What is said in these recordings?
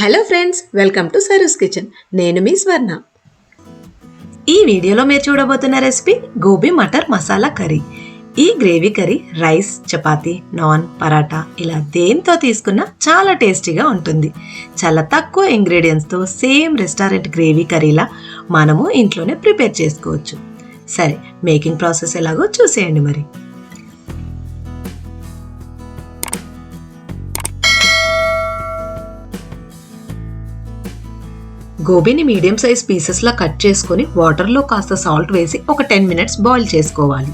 Hello friends, welcome to Saru's kitchen. నేను మీ స్వర్ణ. ఈ వీడియోలో మీరు చూడబోతున్న రెసిపీ గోబీ మటర్ మసాలా కర్రీ. ఈ gravy curry rice, chapati, non, paratha ఇలా దేంతో తీసుకున్నా చాలా టేస్టీగా ఉంటుంది. చాలా తక్కువ ఇంగ్రీడియంట్స్తో సేమ్ రెస్టారెంట్ గ్రేవీ కర్రీలా మనము ఇంట్లోనే ప్రిపేర్ చేసుకోవచ్చు. సరే, మేకింగ్ ప్రాసెస్ ఎలాగో చూసేయండి. మరి గోబీని మీడియం సైజ్ పీసెస్లా కట్ చేసుకొని వాటర్లో కాస్త సాల్ట్ వేసి ఒక 10 మినిట్స్ బాయిల్ చేసుకోవాలి.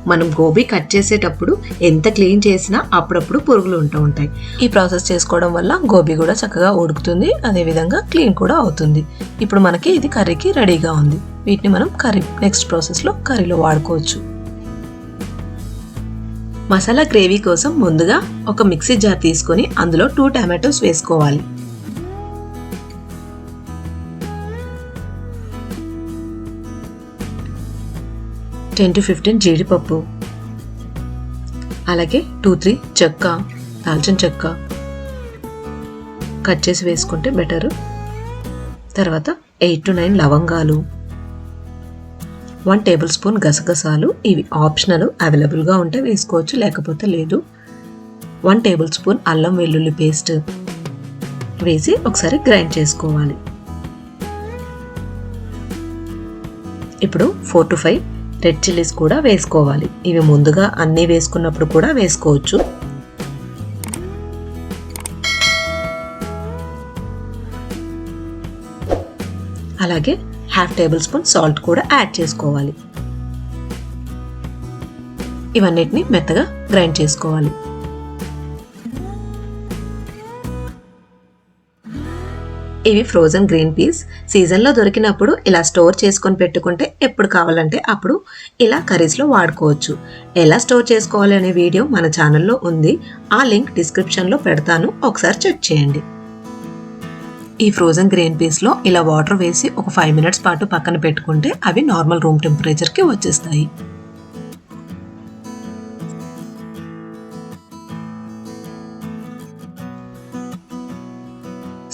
మనం గోబీ కట్ చేసేటప్పుడు ఎంత క్లీన్ చేసినా అప్పుడప్పుడు పురుగులు ఉంటూ ఉంటాయి. ఈ ప్రాసెస్ చేసుకోవడం వల్ల గోబీ కూడా చక్కగా ఉడుకుతుంది, అదేవిధంగా క్లీన్ కూడా అవుతుంది. ఇప్పుడు మనకి ఇది కర్రీకి రెడీగా ఉంది. వీటిని మనం నెక్స్ట్ ప్రాసెస్లో కర్రీలో వాడుకోవచ్చు. మసాలా గ్రేవీ కోసం ముందుగా ఒక మిక్సీ జార్ తీసుకొని అందులో 2 టమాటోస్ వేసుకోవాలి. 10 to 15 జీడిపప్పు, అలాగే 2-3 చెక్క, దాల్చిన చెక్క కట్ చేసి వేసుకుంటే బెటరు. తర్వాత 8 to 9 లవంగాలు, 1 టేబుల్ స్పూన్ గసగసాలు. ఇవి ఆప్షనల్, అవైలబుల్గా ఉంటే వేసుకోవచ్చు, లేకపోతే లేదు. 1 టేబుల్ స్పూన్ అల్లం వెల్లుల్లి పేస్ట్ వేసి ఒకసారి గ్రైండ్ చేసుకోవాలి. ఇప్పుడు 4 to 5 రెడ్ చిల్లీస్ కూడా వేసుకోవాలి. ఇవి ముందుగా అన్నీ వేసుకున్నప్పుడు కూడా వేసుకోవచ్చు. అలాగే 1/2 టేబుల్ స్పూన్ సాల్ట్ కూడా యాడ్ చేసుకోవాలి. ఇవన్నిటిని మెత్తగా గ్రైండ్ చేసుకోవాలి. ఇవి ఫ్రోజన్ గ్రీన్ పీస్. సీజన్లో దొరికినప్పుడు ఇలా స్టోర్ చేసుకొని పెట్టుకుంటే ఎప్పుడు కావాలంటే అప్పుడు ఇలా కర్రీస్లో వాడుకోవచ్చు. ఎలా స్టోర్ చేసుకోవాలి అనే వీడియో మన ఛానల్లో ఉంది. ఆ లింక్ డిస్క్రిప్షన్లో పెడతాను, ఒకసారి చెక్ చేయండి. ఈ ఫ్రోజన్ గ్రీన్ పీస్లో ఇలా వాటర్ వేసి ఒక 5 మినిట్స్ పాటు పక్కన పెట్టుకుంటే అవి నార్మల్ రూమ్ టెంపరేచర్కి వచ్చేస్తాయి.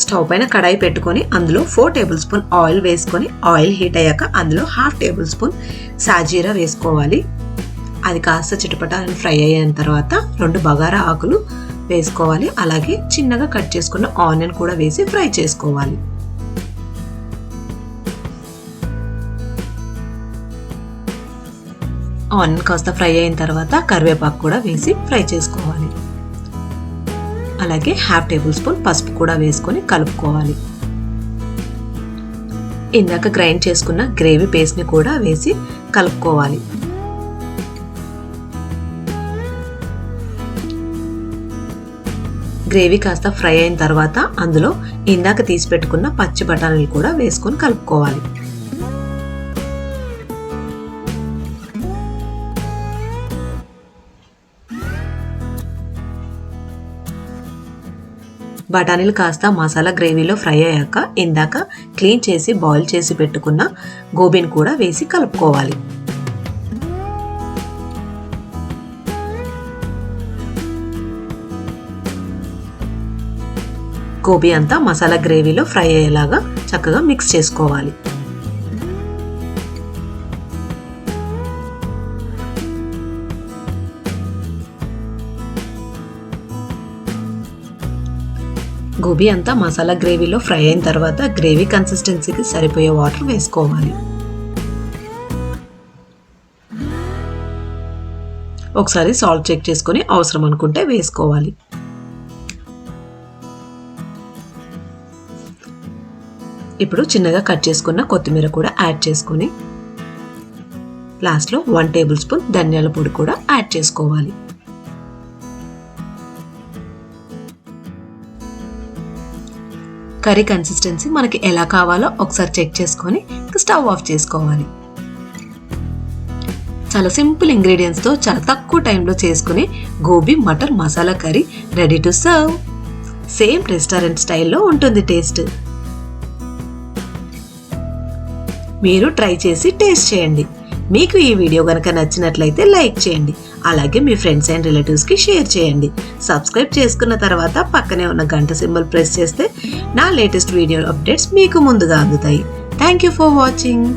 స్టవ్ పైన కడాయి పెట్టుకొని అందులో 4 టేబుల్ స్పూన్ ఆయిల్ వేసుకొని ఆయిల్ హీట్ అయ్యాక అందులో 1/2 టేబుల్ స్పూన్ షా జీరా వేసుకోవాలి. అది కాస్త చిటపట ఫ్రై అయిన తర్వాత 2 బగారా ఆకులు వేసుకోవాలి. అలాగే చిన్నగా కట్ చేసుకున్న ఆనియన్ కూడా వేసి ఫ్రై చేసుకోవాలి. ఆనియన్ కాస్త ఫ్రై అయిన తర్వాత కరివేపాకు కూడా వేసి ఫ్రై చేసుకోవాలి. అలాగే 1/2 టేబుల్ స్పూన్ పసుపు కూడా వేసుకొని కలుపుకోవాలి. ఇందాక గ్రైండ్ చేసుకున్న గ్రేవీ పేస్ట్ని కూడా వేసి కలుపుకోవాలి. గ్రేవీ కాస్త ఫ్రై అయిన తర్వాత అందులో ఇందాక తీసి పెట్టుకున్న పచ్చి బఠానీలు కూడా వేసుకొని కలుపుకోవాలి. బఠానీలు కాస్త మసాలా గ్రేవీలో ఫ్రై అయ్యాక ఇందాక క్లీన్ చేసి బాయిల్ చేసి పెట్టుకున్న గోబీని కూడా వేసి కలుపుకోవాలి. గోబీ అంతా మసాలా గ్రేవీలో ఫ్రై అయ్యేలాగా చక్కగా మిక్స్ చేసుకోవాలి. గోబీ అంతా మసాలా గ్రేవీలో ఫ్రై అయిన తర్వాత గ్రేవీ కన్సిస్టెన్సీకి సరిపోయే వాటర్ వేసుకోవాలి. ఒకసారి సాల్ట్ చెక్ చేసుకొని అవసరం అనుకుంటే వేసుకోవాలి. ఇప్పుడు చిన్నగా కట్ చేసుకున్న కొత్తిమీర కూడా యాడ్ చేసుకొని లాస్ట్లో 1 టేబుల్ స్పూన్ ధనియాల పొడి కూడా యాడ్ చేసుకోవాలి. కర్రీ కన్సిస్టెన్సీ మనకి ఎలా కావాలో ఒకసారి చెక్ చేసుకొని స్టవ్ ఆఫ్ చేసుకోవాలి. చాలా సింపుల్ ఇంగ్రీడియంట్స్తో చాలా తక్కువ టైంలో చేసుకుని gobi matar masala curry ready to serve. Same restaurant స్టైల్లో ఉంటుంది టేస్ట్. మీరు ట్రై చేసి టేస్ట్ చేయండి. మీకు ఈ వీడియో కనుక నచ్చినట్లయితే లైక్ చేయండి. అలాగే మీ ఫ్రెండ్స్ అండ్ రిలేటివ్స్కి షేర్ చేయండి. సబ్స్క్రైబ్ చేసుకున్న తర్వాత పక్కనే ఉన్న గంట సింబల్ ప్రెస్ చేస్తే నా లేటెస్ట్ వీడియో అప్డేట్స్ మీకు ముందుగా అందుతాయి. Thank you for watching.